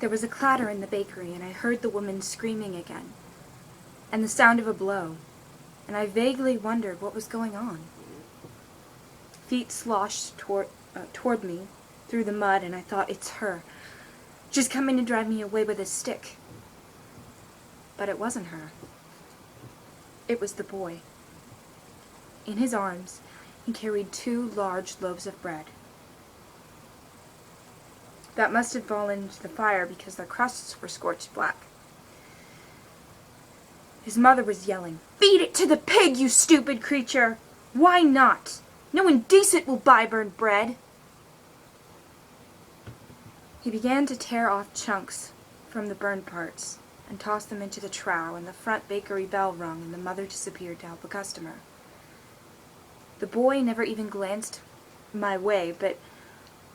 There was a clatter in the bakery, and I heard the woman screaming again, and the sound of a blow, and I vaguely wondered what was going on. Feet sloshed toward me through the mud, and I thought, it's her. She's coming to drive me away with a stick. But it wasn't her. It was the boy. In his arms, he carried 2 large loaves of bread that must have fallen into the fire because their crusts were scorched black. His mother was yelling, "Feed it to the pig, you stupid creature! Why not? No one decent will buy burned bread!" He began to tear off chunks from the burned parts and toss them into the trough, and the front bakery bell rung, and the mother disappeared to help a customer. The boy never even glanced my way, but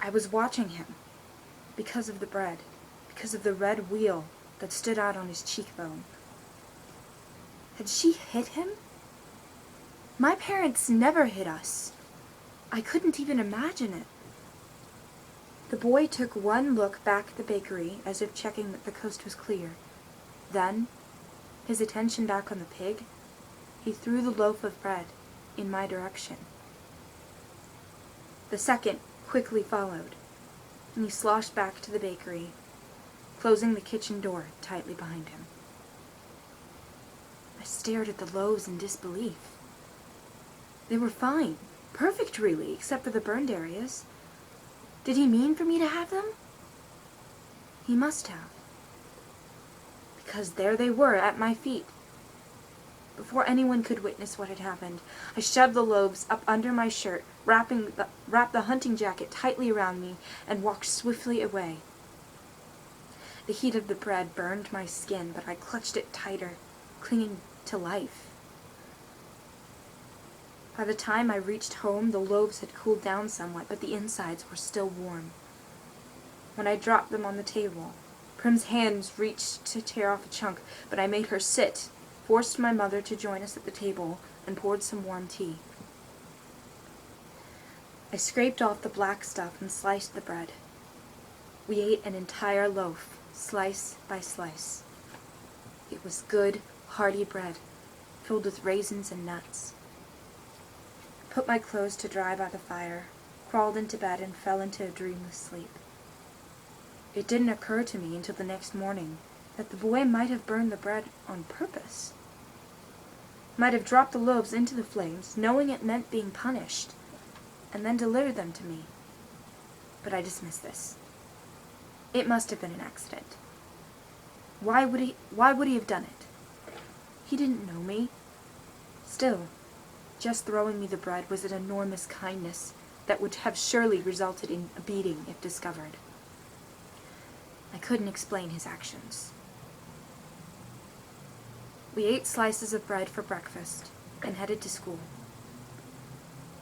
I was watching him because of the bread, because of the red wheal that stood out on his cheekbone. Had she hit him? My parents never hit us. I couldn't even imagine it. The boy took one look back at the bakery, as if checking that the coast was clear. Then, his attention back on the pig, he threw the loaf of bread in my direction. The second quickly followed, and he sloshed back to the bakery, closing the kitchen door tightly behind him. I stared at the loaves in disbelief. They were fine, perfect really, except for the burned areas. Did he mean for me to have them? He must have. Because there they were at my feet. Before anyone could witness what had happened, I shoved the loaves up under my shirt, wrapped the hunting jacket tightly around me, and walked swiftly away. The heat of the bread burned my skin, but I clutched it tighter, clinging to life. By the time I reached home, the loaves had cooled down somewhat, but the insides were still warm. When I dropped them on the table, Prim's hands reached to tear off a chunk, but I made her sit, forced my mother to join us at the table, and poured some warm tea. I scraped off the black stuff and sliced the bread. We ate an entire loaf, slice by slice. It was good, hearty bread, filled with raisins and nuts. I put my clothes to dry by the fire, crawled into bed, and fell into a dreamless sleep. It didn't occur to me until the next morning that the boy might have burned the bread on purpose. Might have dropped the loaves into the flames, knowing it meant being punished, and then delivered them to me. But I dismissed this. It must have been an accident. Why would he have done it? He didn't know me. Still, just throwing me the bread was an enormous kindness that would have surely resulted in a beating if discovered. I couldn't explain his actions. We ate slices of bread for breakfast and headed to school.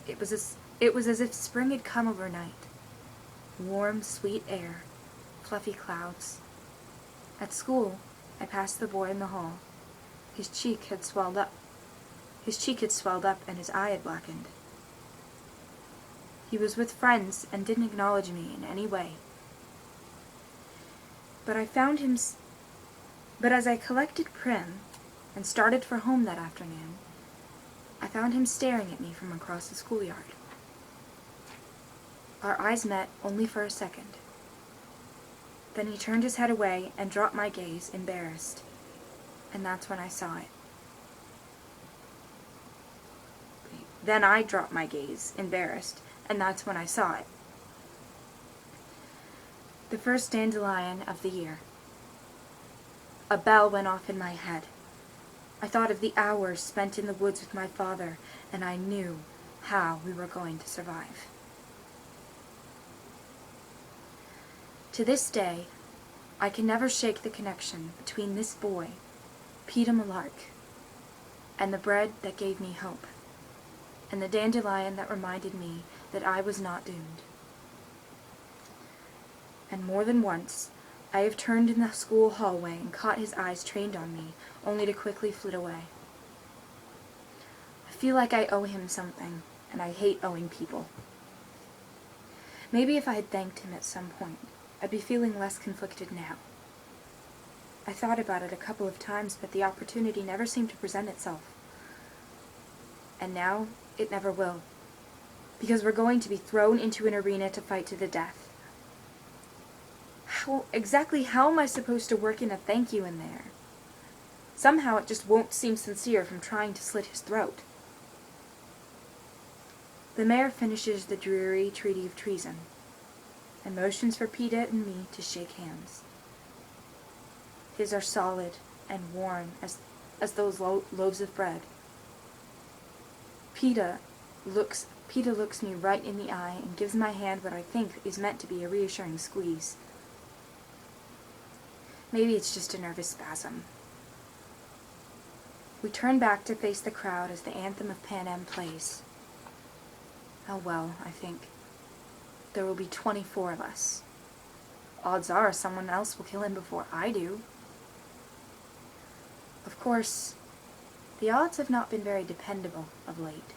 It was as if spring had come overnight. Warm, sweet air, fluffy clouds. At school, I passed the boy in the hall. His cheek had swelled up and his eye had blackened. He was with friends and didn't acknowledge me in any way. But as I collected Prim and started for home that afternoon, I found him staring at me from across the schoolyard. Our eyes met only for a second. Then he turned his head away and dropped my gaze, embarrassed. And that's when I saw it. Then I dropped my gaze, embarrassed, and that's when I saw it. The first dandelion of the year. A bell went off in my head. I thought of the hours spent in the woods with my father, and I knew how we were going to survive. To this day, I can never shake the connection between this boy, Peter Malark, and the bread that gave me hope, and the dandelion that reminded me that I was not doomed. And more than once, I have turned in the school hallway and caught his eyes trained on me, only to quickly flit away. I feel like I owe him something, and I hate owing people. Maybe if I had thanked him at some point, I'd be feeling less conflicted now. I thought about it a couple of times, but the opportunity never seemed to present itself. And now, it never will. Because we're going to be thrown into an arena to fight to the death. Exactly how am I supposed to work in a thank you in there? Somehow it just won't seem sincere from trying to slit his throat. The mayor finishes the dreary treaty of treason, and motions for Peeta and me to shake hands. His are solid and worn as those loaves of bread. Peeta looks me right in the eye and gives my hand what I think is meant to be a reassuring squeeze. Maybe it's just a nervous spasm. We turn back to face the crowd as the anthem of Panem plays. Oh well, I think. There will be 24 of us. Odds are someone else will kill him before I do. Of course, the odds have not been very dependable of late.